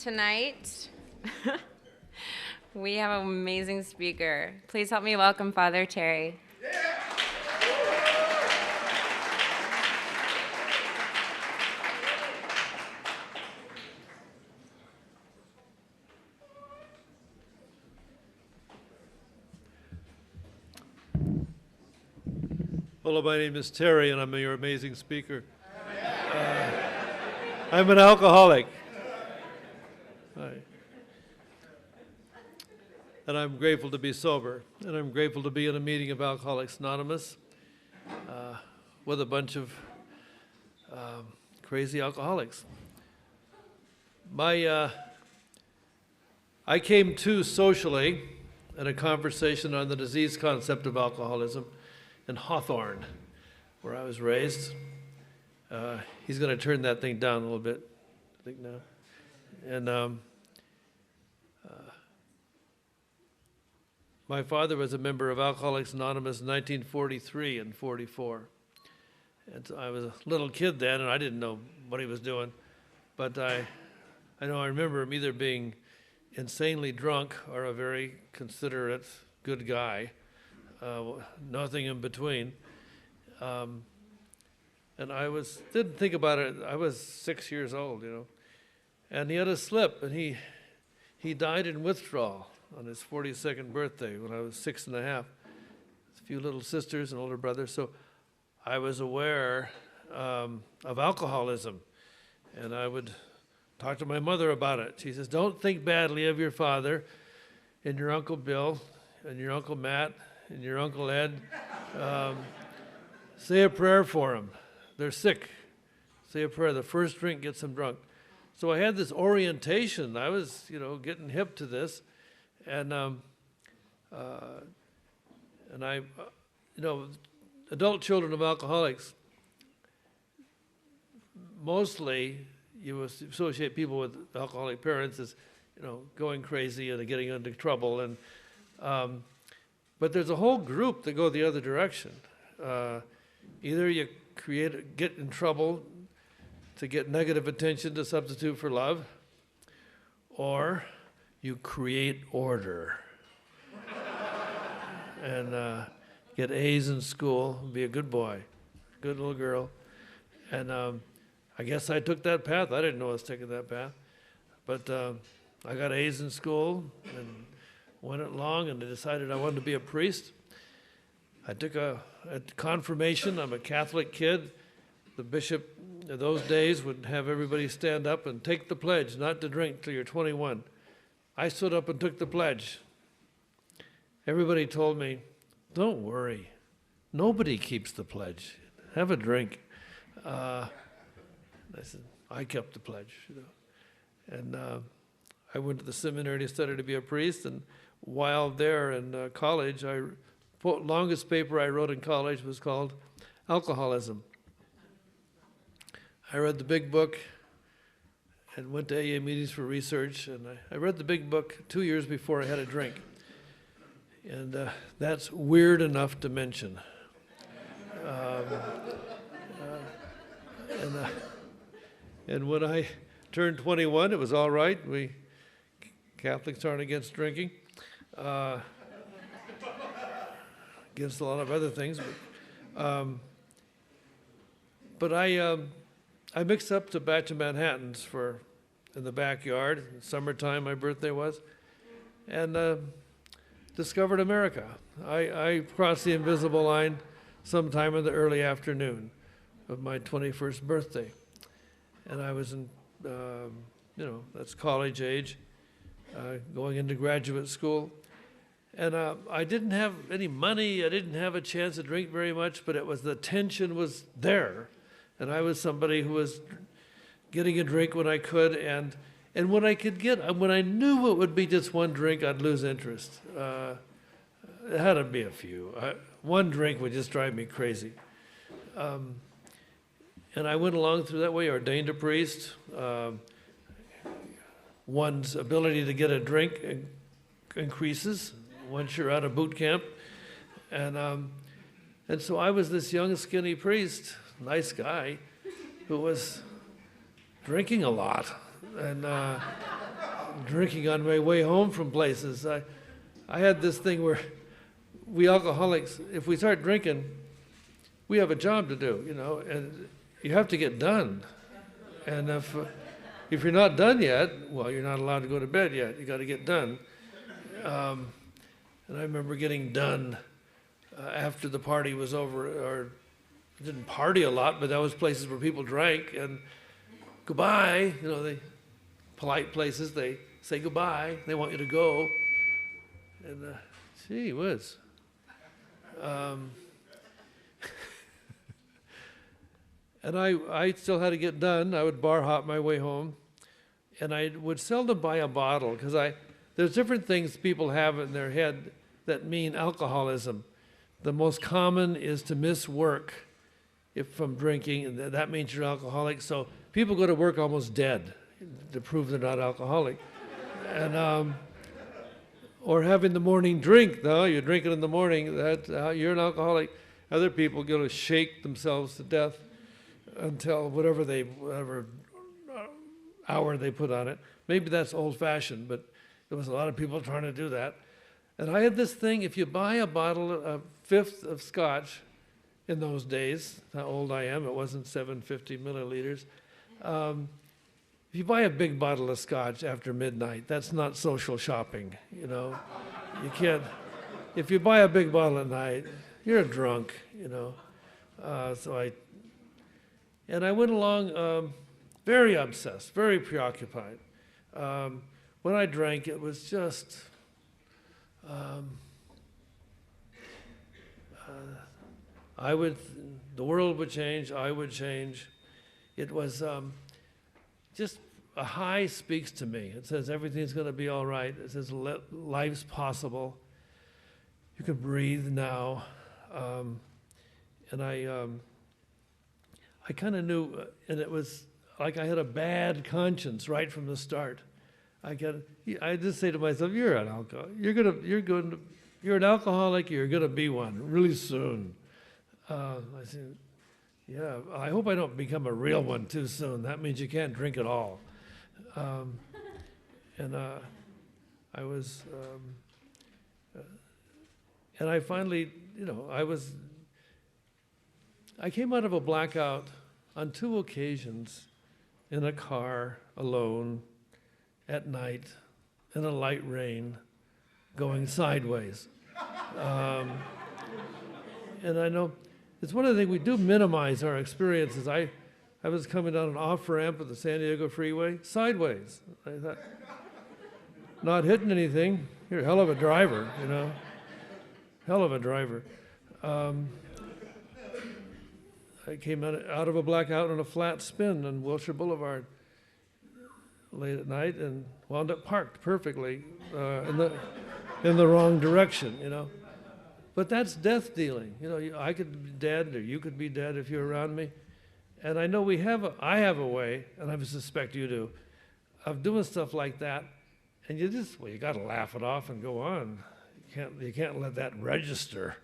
Tonight, we have an amazing speaker. Please help me welcome Father Terry. Hello, my name is Terry, and I'm your amazing speaker. I'm an alcoholic. Hi. And I'm grateful to be sober, and I'm grateful to be in a meeting of Alcoholics Anonymous with a bunch of crazy alcoholics. I came to socially in a conversation on the disease concept of alcoholism in Hawthorne, where I was raised. He's going to turn that thing down a little bit, I think now. And my father was a member of Alcoholics Anonymous in 1943 and 44. And so I was a little kid then, and I didn't know what he was doing. But I remember him either being insanely drunk or a very considerate, good guy. Nothing in between. And I didn't think about it. I was 6 years old, and he had a slip, and he died in withdrawal on his 42nd birthday when I was 6 and a half. A few little sisters and older brothers, so I was aware of alcoholism, and I would talk to my mother about it. She says, "Don't think badly of your father and your Uncle Bill and your Uncle Matt and your Uncle Ed. Say a prayer for them. They're sick. Say a prayer. The first drink gets them drunk." So I had this orientation. I was, getting hip to this, and I, adult children of alcoholics. Mostly, you associate people with alcoholic parents as, going crazy and getting into trouble, and but there's a whole group that go the other direction. Either you get in trouble to get negative attention to substitute for love, or you create order and get A's in school, be a good boy, good little girl. And I guess I took that path. I didn't know I was taking that path. But I got A's in school and went along, and I decided I wanted to be a priest. I took a confirmation. I'm a Catholic kid. The bishop in those days would have everybody stand up and take the pledge not to drink till you're 21. I stood up and took the pledge. Everybody told me, "Don't worry. Nobody keeps the pledge. Have a drink." I said, I kept the pledge. And I went to the seminary to study to be a priest, and while there in college, longest paper I wrote in college was called Alcoholism. I read the big book and went to AA meetings for research, and I read the big book 2 years before I had a drink. And that's weird enough to mention. And when I turned 21, it was all right. We Catholics aren't against drinking. Against a lot of other things, but I mixed up a batch of Manhattans in the backyard. In summertime, my birthday was, and discovered America. I crossed the invisible line sometime in the early afternoon of my 21st birthday, and I was in, that's college age, going into graduate school. And I didn't have any money. I didn't have a chance to drink very much, but the tension was there. And I was somebody who was getting a drink when I could, and when I could when I knew it would be just one drink, I'd lose interest. It had to be a few. One drink would just drive me crazy. And I went along through that way, ordained a priest. One's ability to get a drink increases once you're out of boot camp. And so I was this young, skinny priest, nice guy, who was drinking a lot. And drinking on my way home from places. I had this thing where we alcoholics, if we start drinking, we have a job to do, and you have to get done. And if you're not done yet, well, you're not allowed to go to bed yet. You got to get done. And I remember getting done after the party was over, or didn't party a lot, but that was places where people drank, and goodbye, they polite places, they say goodbye, they want you to go, and gee whiz. And I still had to get done. I would bar hop my way home, and I would seldom buy a bottle, because there's different things people have in their head that mean alcoholism. The most common is to miss work from drinking, and that means you're alcoholic. So people go to work almost dead to prove they're not alcoholic. And or having the morning drink, though, you're drinking in the morning, you're an alcoholic. Other people go to shake themselves to death until whatever hour they put on it. Maybe that's old-fashioned, but there was a lot of people trying to do that. And I had this thing, if you buy a bottle, a fifth of scotch in those days, how old I am, it wasn't 750 milliliters. If you buy a big bottle of scotch after midnight, that's not social shopping, You can't, if you buy a big bottle at night, you're a drunk, And I went along very obsessed, very preoccupied. When I drank, it was just, the world would change, I would change. It was just a high speaks to me. It says everything's going to be all right. It says life's possible. You can breathe now. And I kind of knew, and it was like I had a bad conscience right from the start. I just say to myself, you're an alcoholic. You're an alcoholic. You're gonna be one really soon. I said, yeah. I hope I don't become a real one too soon. That means you can't drink at all. I was, and I finally, I came out of a blackout on 2 occasions in a car alone at night in a light rain going sideways. And I know it's one of the things we do minimize our experiences. I was coming down an off-ramp of the San Diego freeway sideways. I thought, not hitting anything. You're a hell of a driver, Hell of a driver. I came out of a blackout on a flat spin on Wilshire Boulevard late at night and wound up parked perfectly in the wrong direction, But that's death dealing. I could be dead, or you could be dead if you're around me. And I know I have a way, and I suspect you do, of doing stuff like that. And you got to laugh it off and go on. You can't let that register.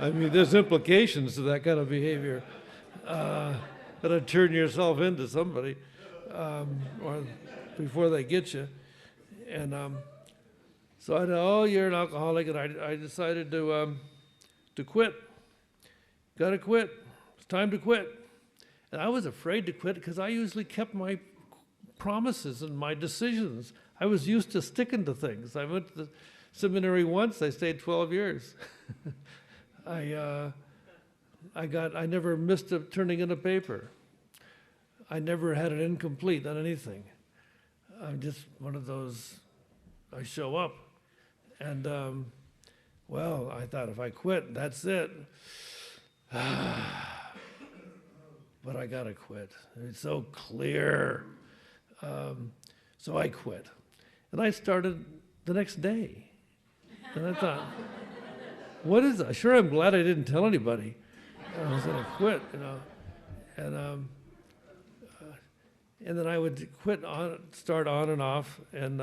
There's implications to that kind of behavior. That'll turn yourself into somebody, or before they get you. And so I know, you're an alcoholic, and I decided to quit. Got to quit. It's time to quit. And I was afraid to quit because I usually kept my promises and my decisions. I was used to sticking to things. I went to the seminary once. I stayed 12 years. I never missed turning in a paper. I never had an incomplete on anything. I'm just one of those, I show up. And, I thought if I quit, that's it. But I gotta quit. It's so clear. So I quit. And I started the next day. And I thought, what is that? Sure, I'm glad I didn't tell anybody. I was going to quit, And then I would start on and off, and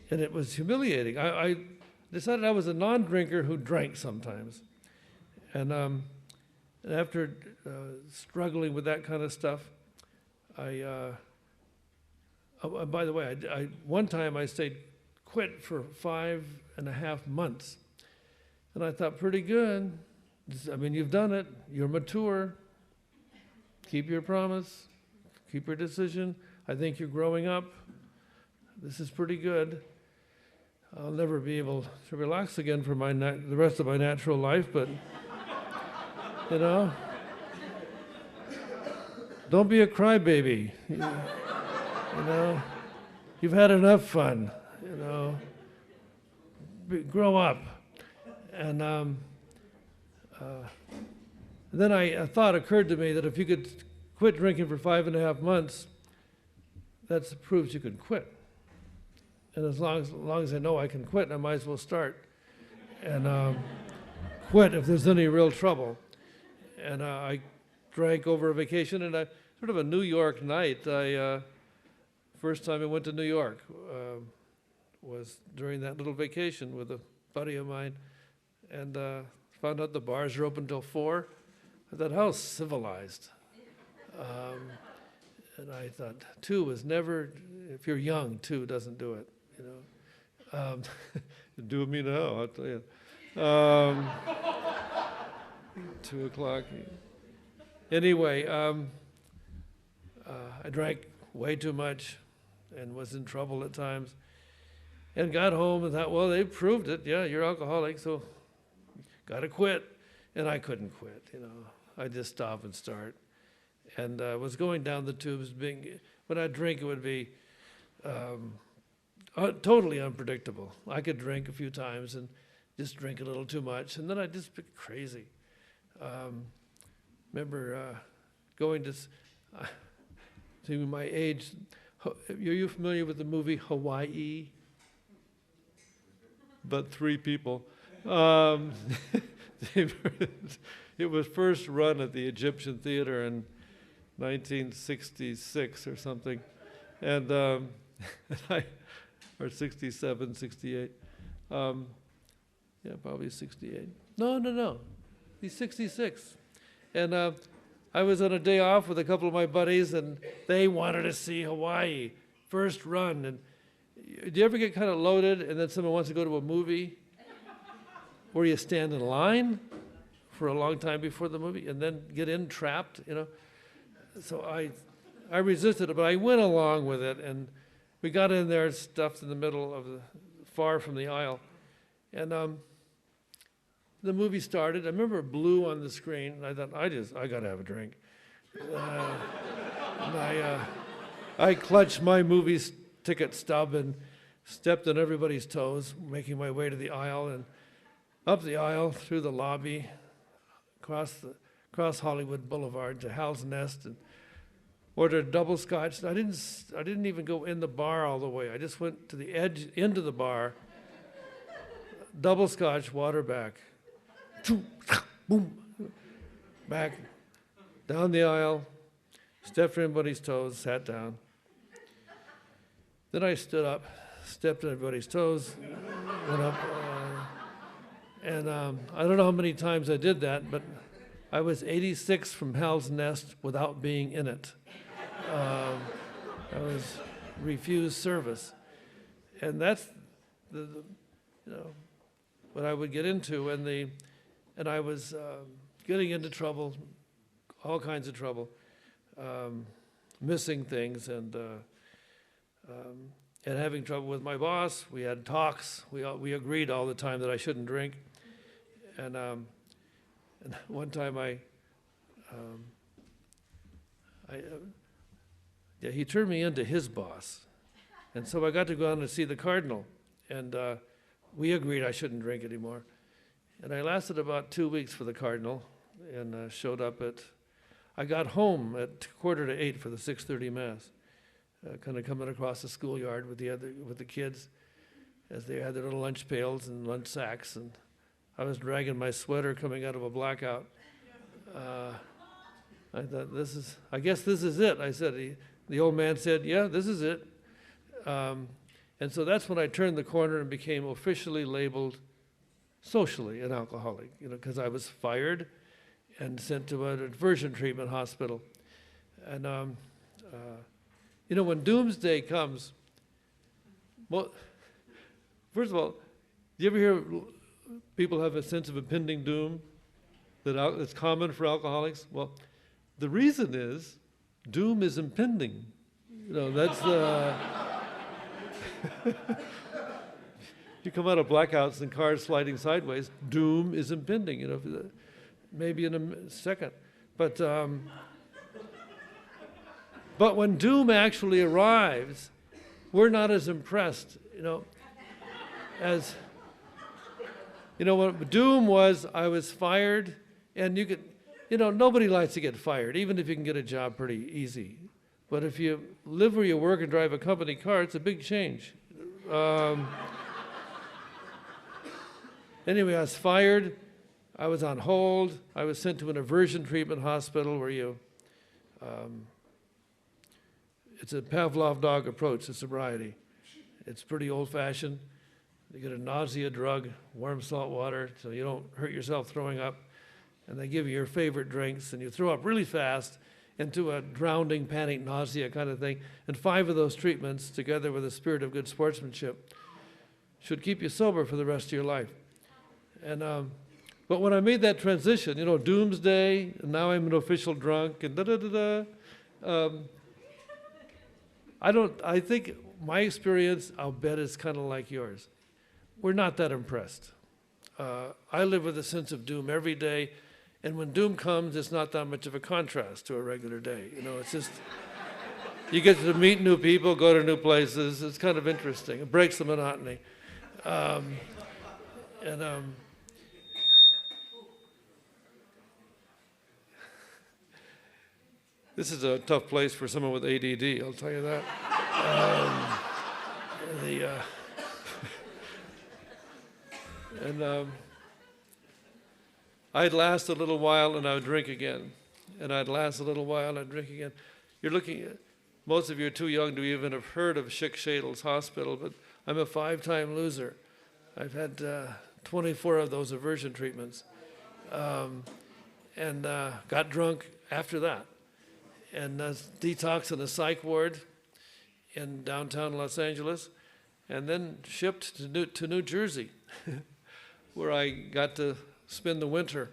it was humiliating. I decided I was a non-drinker who drank sometimes. And after struggling with that kind of stuff, By the way, one time I stayed quit for 5.5 months. And I thought, pretty good. I mean, you've done it. You're mature. Keep your promise. Keep your decision. I think you're growing up. This is pretty good. I'll never be able to relax again for the rest of my natural life, but, you know, don't be a crybaby. You know, you've had enough fun, you know. Grow up. And then a thought occurred to me that if you could quit drinking for 5.5 months, that proves you can quit. And as long as I know I can quit, I might as well start and quit if there's any real trouble. And I drank over a vacation, and sort of a New York night. First time I went to New York was during that little vacation with a buddy of mine, and found out the bars are open till 4. I thought, how civilized. And I thought, 2 was never, if you're young, 2 doesn't do it, you know. Do me now, I'll tell you. 2 o'clock. Anyway, I drank way too much and was in trouble at times. And got home and thought, well, they proved it. Yeah, you're alcoholic, so got to quit. And I couldn't quit, you know. I just stop and start. And was going down the tubes. When I drink, it would be totally unpredictable. I could drink a few times and just drink a little too much, and then I'd just be crazy. Remember going to my age. Are you familiar with the movie Hawaii? But 3 people. It was first run at the Egyptian Theater in 1966 or something, and or 67, 68. Yeah, probably 68. No. He's 66. And I was on a day off with a couple of my buddies, and they wanted to see Hawaii, first run. And do you ever get kind of loaded, and then someone wants to go to a movie where you stand in line for a long time before the movie, and then get in trapped, you know? So I resisted it, but I went along with it, and we got in there, stuffed in the middle of far from the aisle, and the movie started. I remember blue on the screen, and I thought, I got to have a drink. And I clutched my movie ticket stub and stepped on everybody's toes, making my way to the aisle, and up the aisle, through the lobby, across Hollywood Boulevard to Hal's Nest, and ordered double scotch. I didn't even go in the bar all the way. I just went to the edge, into the bar, double scotch, water back, boom, back, down the aisle, stepped on everybody's toes, sat down. Then I stood up, stepped on everybody's toes, went up, and I don't know how many times I did that, but I was 86 from Hal's Nest without being in it. I was refused service, and that's what I would get into, and I was getting into trouble, all kinds of trouble, missing things, and having trouble with my boss. We had talks. We agreed all the time that I shouldn't drink, and one time he turned me into his boss, and so I got to go out and see the cardinal, and we agreed I shouldn't drink anymore. And I lasted about 2 weeks for the cardinal, and showed up I got home at 7:45 for the 6:30 Mass, kind of coming across the schoolyard with the kids as they had their little lunch pails and lunch sacks, and I was dragging my sweater coming out of a blackout. I thought, I guess this is it. I said, the old man said, yeah, this is it. And so that's when I turned the corner and became officially labeled socially an alcoholic, because I was fired and sent to a diversion treatment hospital. And When doomsday comes, well, first of all, do you ever hear people have a sense of impending doom that's common for alcoholics? Well, the reason is doom is impending. That's you come out of blackouts and cars sliding sideways, doom is impending, maybe in a second. But when doom actually arrives, we're not as impressed, as, when doom was, I was fired, and you could, nobody likes to get fired, even if you can get a job pretty easy. But if you live where you work and drive a company car, it's a big change. Anyway, I was fired. I was on hold. I was sent to an aversion treatment hospital where it's a Pavlov dog approach to sobriety. It's pretty old-fashioned. You get a nausea drug, warm salt water, so you don't hurt yourself throwing up. And they give you your favorite drinks, and you throw up really fast into a drowning, panic, nausea kind of thing. And 5 of those treatments, together with a spirit of good sportsmanship, should keep you sober for the rest of your life. And but when I made that transition, doomsday, and now I'm an official drunk, and I think my experience, I'll bet, is kind of like yours. We're not that impressed. I live with a sense of doom every day, and when doom comes, it's not that much of a contrast to a regular day. It's just, you get to meet new people, go to new places. It's kind of interesting. It breaks the monotony. This is a tough place for someone with ADD, I'll tell you that. I'd last a little while and I would drink again. And I'd last a little while and I'd drink again. You're looking at, most of you are too young to even have heard of Schick Shadle's hospital, but I'm a 5-time loser. I've had 24 of those aversion treatments. And got drunk after that. And detox in a psych ward in downtown Los Angeles, and then shipped to New Jersey, where I got to spend the winter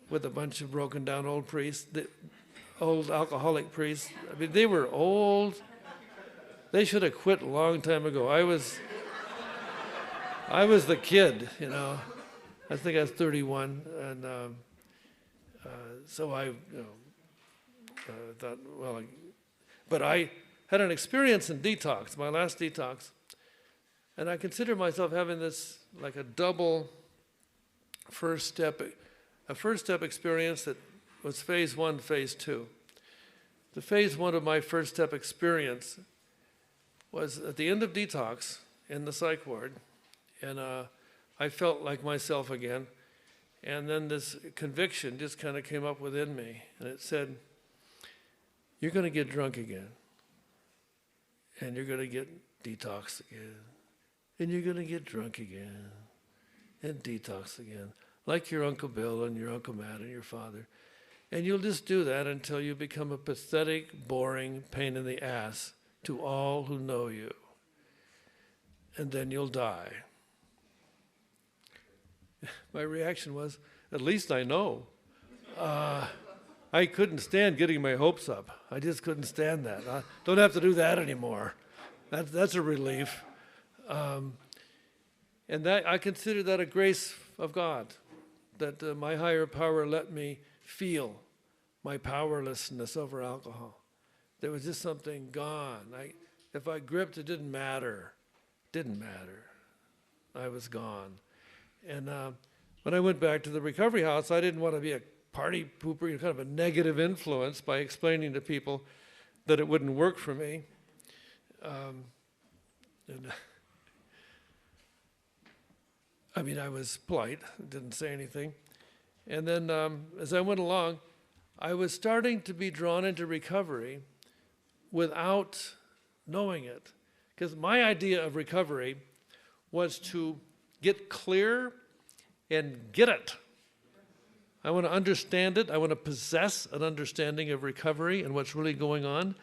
with a bunch of broken down old priests, old alcoholic priests. I mean, they were old. They should have quit a long time ago. I was the kid, I think I was 31, and so I, thought, but I had an experience in detox, my last detox, and I consider myself having this like a double a first step experience that was phase 1, phase 2. The phase 1 of my first step experience was at the end of detox in the psych ward, and I felt like myself again, and then this conviction just kind of came up within me, and it said, you're going to get drunk again, and you're going to get detoxed again, and you're going to get drunk again, and detox again, like your Uncle Bill and your Uncle Matt and your father. And you'll just do that until you become a pathetic, boring pain in the ass to all who know you. And then you'll die. My reaction was, at least I know. I couldn't stand getting my hopes up. I just couldn't stand that. I don't have to do that anymore. That's a relief. And that I consider that a grace of God, that my higher power let me feel my powerlessness over alcohol. There was just something gone. If I gripped, it didn't matter. Didn't matter. I was gone. And when I went back to the recovery house, I didn't want to be a party pooper, kind of a negative influence by explaining to people that it wouldn't work for me. I was polite, didn't say anything. And then as I went along, I was starting to be drawn into recovery without knowing it. Because my idea of recovery was to get clear and get it. I want to understand it. I want to possess an understanding of recovery and what's really going on.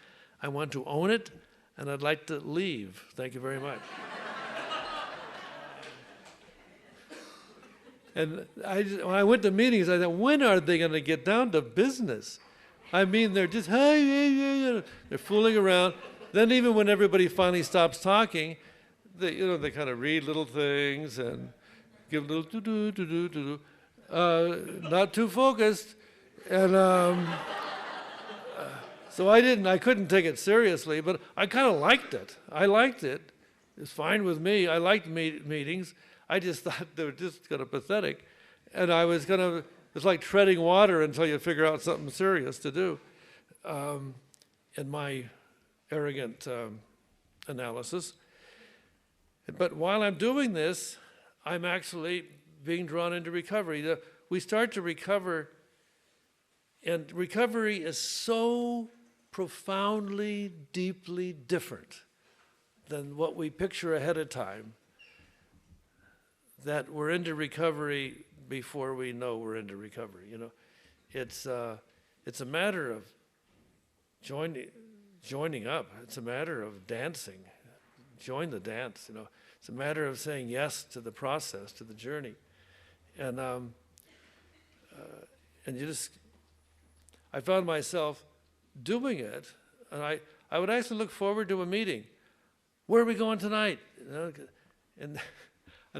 I want to own it, and I'd like to leave. Thank you very much. And when I went to meetings, I thought, when are they going to get down to business? I mean, they're just, hey, they're fooling around. Then even when everybody finally stops talking, they kind of read little things and give a little do-do, not too focused. And so I couldn't take it seriously, but I kind of liked it. I liked it. It's fine with me. I liked meetings. I just thought they were just kind of pathetic. And it's like treading water until you figure out something serious to do. In my arrogant analysis. But while I'm doing this, I'm actually being drawn into recovery. We start to recover, and recovery is so profoundly, deeply different than what we picture ahead of time, that we're into recovery before we know we're into recovery. It's a matter of joining up. It's a matter of dancing. Join the dance. It's a matter of saying yes to the process, to the journey, and I found myself doing it, and I would actually look forward to a meeting. Where are we going tonight? And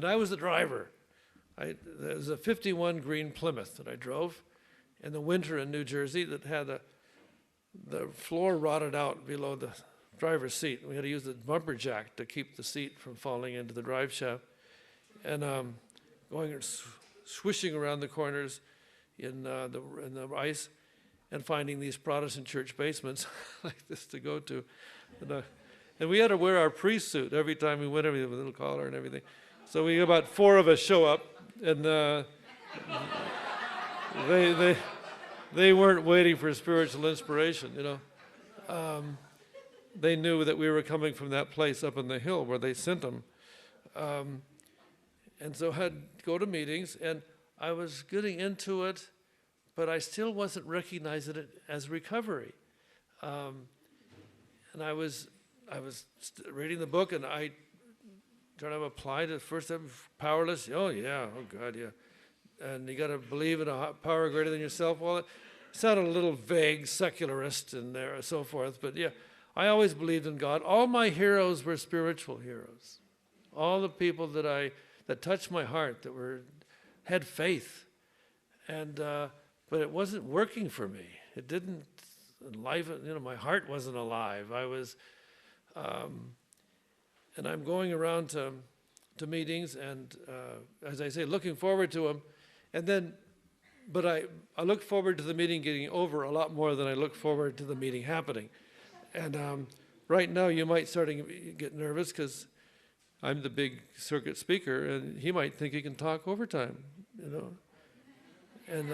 I was the driver. There was a 51 green Plymouth that I drove in the winter in New Jersey that had the floor rotted out below the driver's seat. We had to use the bumper jack to keep the seat from falling into the drive shaft. And going and swishing around the corners in the ice and finding these Protestant church basements like this to go to. And we had to wear our priest suit every time we went, with a little collar and everything. So we about 4 of us show up, and they weren't waiting for spiritual inspiration, They knew that we were coming from that place up in the hill where they sent them. And so I had to go to meetings, and I was getting into it, but I still wasn't recognizing it as recovery. And I was reading the book, and I trying to apply to first I'm powerless. Oh yeah, oh God, yeah. And you got to believe in a power greater than yourself. Well, it sounded a little vague, secularist, and there and so forth. But yeah, I always believed in God. All my heroes were spiritual heroes. All the people that touched my heart, that had faith, and but it wasn't working for me. It didn't enliven. My heart wasn't alive. I was. And I'm going around to meetings, and as I say, looking forward to them. And then, but I look forward to the meeting getting over a lot more than I look forward to the meeting happening. And right now, you might start to get nervous because I'm the big circuit speaker, and he might think he can talk overtime, And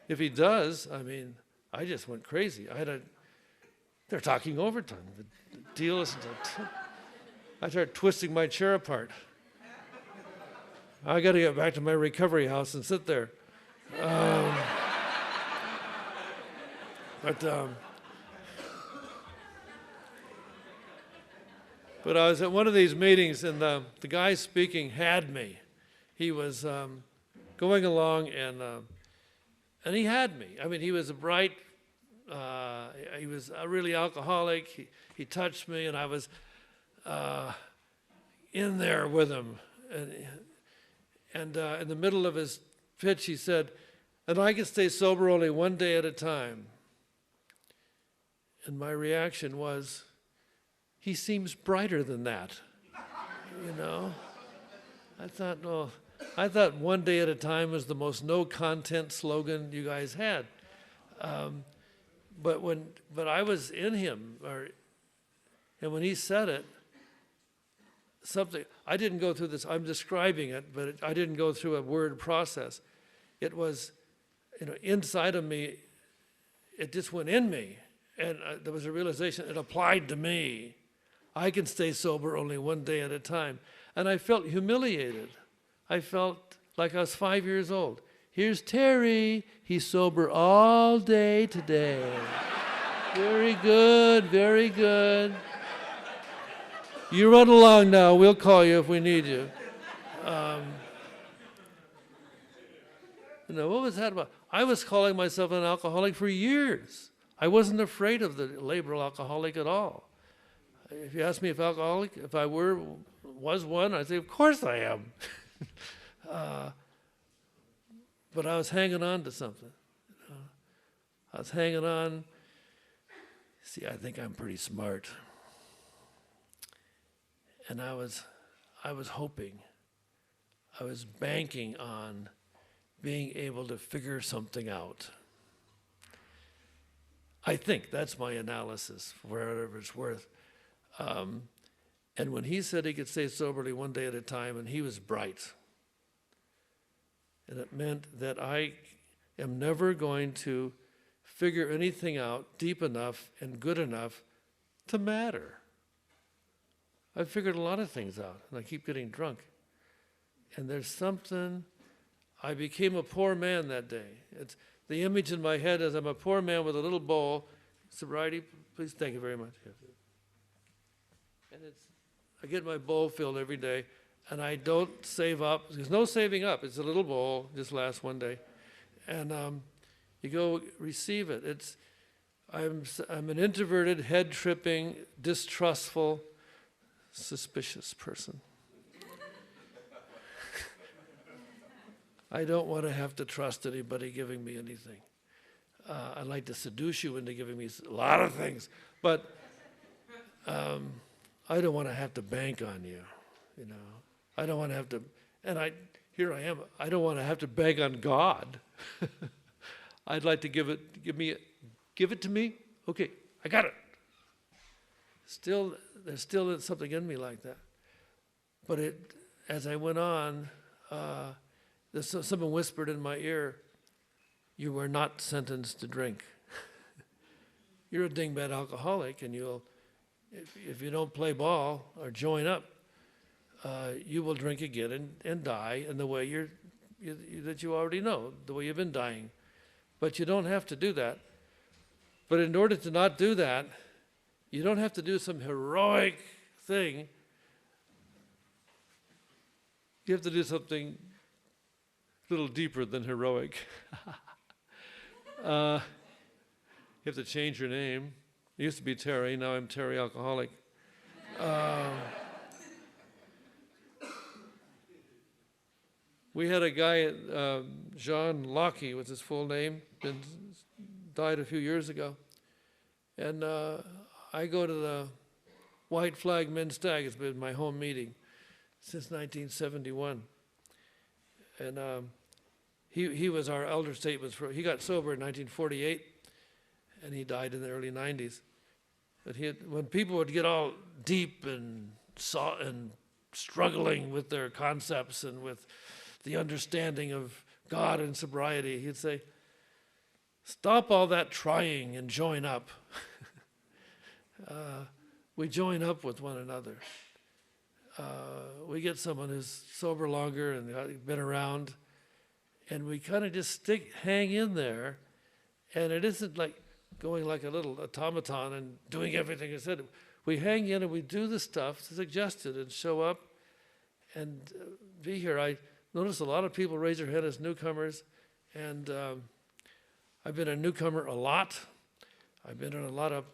if he does, I just went crazy. They're talking overtime. The deal isn't. I started twisting my chair apart. I got to get back to my recovery house and sit there. But I was at one of these meetings, and the guy speaking had me. He was going along, and he had me. He was a bright. He was really alcoholic. He touched me, and I was in there with him. And in the middle of his pitch, he said, "And I can stay sober only one day at a time." And my reaction was, he seems brighter than that, I thought one day at a time was the most no-content slogan you guys had. But I was in him, and when he said it, I didn't go through this, I'm describing it, but I didn't go through a word process. It was, inside of me, it just went in me, and there was a realization it applied to me. I can stay sober only one day at a time. And I felt humiliated. I felt like I was 5 years old. Here's Terry, he's sober all day today. Very good, very good. You run along now. We'll call you if we need you. What was that about? I was calling myself an alcoholic for years. I wasn't afraid of the label alcoholic at all. If you ask me if I was one, I'd say, of course I am. But I was hanging on to something. I was hanging on. See, I think I'm pretty smart. And I was hoping, I was banking on being able to figure something out. I think that's my analysis, for whatever it's worth. And when he said he could stay soberly one day at a time, and he was bright, and it meant that I am never going to figure anything out deep enough and good enough to matter. I've figured a lot of things out, and I keep getting drunk. And there's something, I became a poor man that day. It's the image in my head is I'm a poor man with a little bowl. Sobriety, please, thank you very much. And I get my bowl filled every day, and I don't save up. There's no saving up. It's a little bowl, just lasts one day. And you go receive it. I'm an introverted, head-tripping, distrustful, suspicious person. I don't want to have to trust anybody giving me anything. I'd like to seduce you into giving me a lot of things, but I don't want to have to bank on you, I don't want to have to, and here I am, I don't want to have to bank on God. I'd like to give it to me, okay, I got it. There's still something in me like that. But as I went on, someone whispered in my ear, you were not sentenced to drink. You're a dingbat alcoholic, and if you don't play ball or join up, you will drink again and die in the way that you already know, the way you've been dying. But you don't have to do that. But in order to not do that, you don't have to do some heroic thing. You have to do something a little deeper than heroic. You have to change your name. It used to be Terry, now I'm Terry Alcoholic. We had a guy, John Lockie was his full name, died a few years ago. And I go to the White Flag Men's Stag. It's been my home meeting since 1971. And he was our elder statesman. He got sober in 1948, and he died in the early 90s. But when people would get all deep and struggling with their concepts and with the understanding of God and sobriety, he'd say, stop all that trying and join up. We join up with one another. We get someone who's sober longer and been around, and we kind of just hang in there, and it isn't like going like a little automaton and doing everything I said. We hang in and we do the stuff suggested and show up and be here. I notice a lot of people raise their hand as newcomers, and I've been a newcomer a lot. I've been in a lot of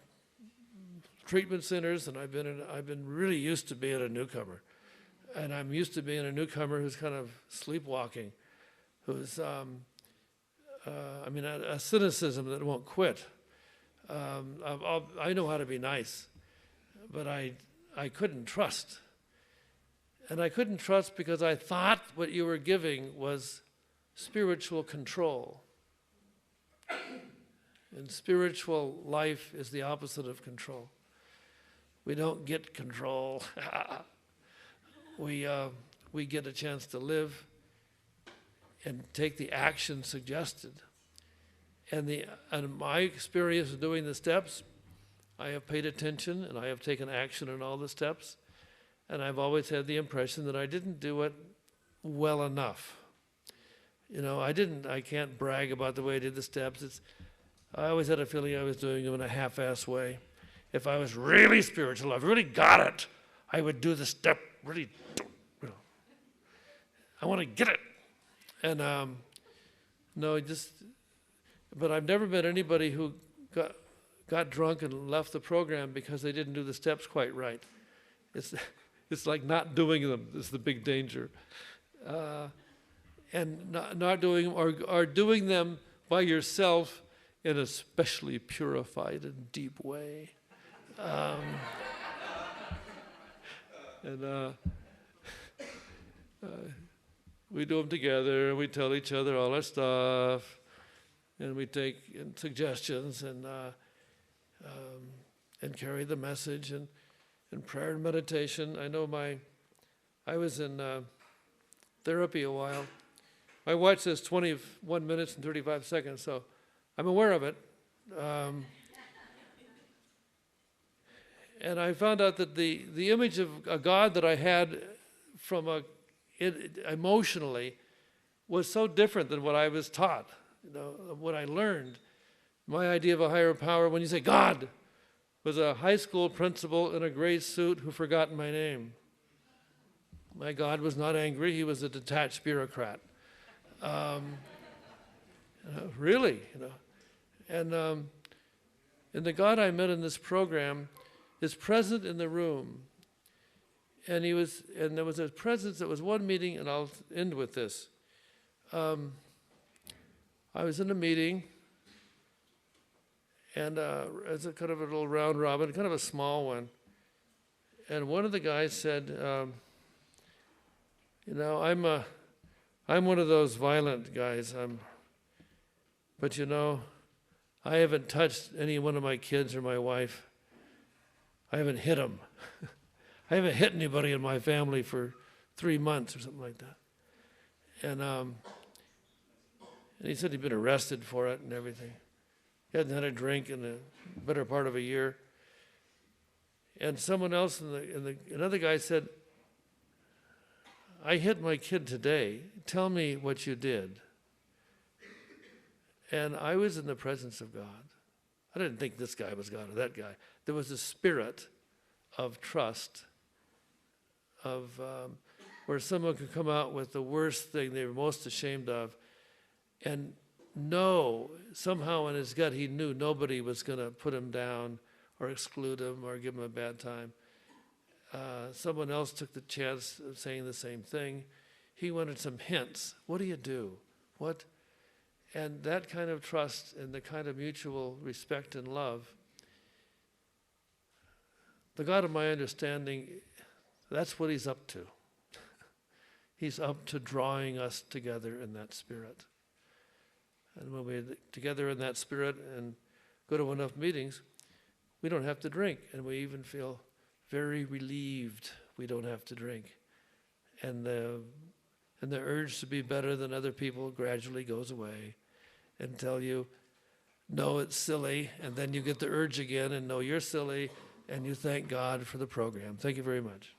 treatment centers, and I've been really used to being a newcomer. And I'm used to being a newcomer who's kind of sleepwalking, who's, a cynicism that won't quit. I know how to be nice, but I couldn't trust. And I couldn't trust because I thought what you were giving was spiritual control. And spiritual life is the opposite of control. We don't get control. We get a chance to live and take the action suggested. And my experience of doing the steps, I have paid attention and I have taken action in all the steps. And I've always had the impression that I didn't do it well enough. I can't brag about the way I did the steps. I always had a feeling I was doing them in a half-ass way. If I was really spiritual, I've really got it, I would do the step really, I want to get it. And no, but I've never met anybody who got drunk and left the program because they didn't do the steps quite right. It's like not doing them is the big danger. And not doing them or doing them by yourself in a specially purified and deep way. We do them together, and we tell each other all our stuff, and we take suggestions and carry the message and prayer and meditation. I know I was in therapy a while. My watch says 21 minutes and 35 seconds, so I'm aware of it. And I found out that the image of a God that I had emotionally was so different than what I was taught, what I learned. My idea of a higher power, when you say God, was a high school principal in a gray suit who forgot my name. My God was not angry, he was a detached bureaucrat. Really. And the God I met in this program is present in the room. And there was a presence. There was one meeting, and I'll end with this. I was in a meeting, and it's a kind of a little round robin, kind of a small one. And one of the guys said, I'm one of those violent guys. But I haven't touched any one of my kids or my wife. I haven't hit them. I haven't hit anybody in my family for 3 months or something like that. And he said he'd been arrested for it and everything. He hadn't had a drink in the better part of a year. And someone else, another guy said, I hit my kid today. Tell me what you did. And I was in the presence of God. I didn't think this guy was God or that guy. There was a spirit of trust, of where someone could come out with the worst thing they were most ashamed of, and know somehow in his gut he knew nobody was going to put him down or exclude him or give him a bad time. Someone else took the chance of saying the same thing. He wanted some hints. What do you do? What? And that kind of trust and the kind of mutual respect and love, the God of my understanding, that's what he's up to. He's up to drawing us together in that spirit. And when we're together in that spirit and go to enough meetings, we don't have to drink, and we even feel very relieved we don't have to drink. And the urge to be better than other people gradually goes away and tell you, no, it's silly, and then you get the urge again and know you're silly, and you thank God for the program. Thank you very much.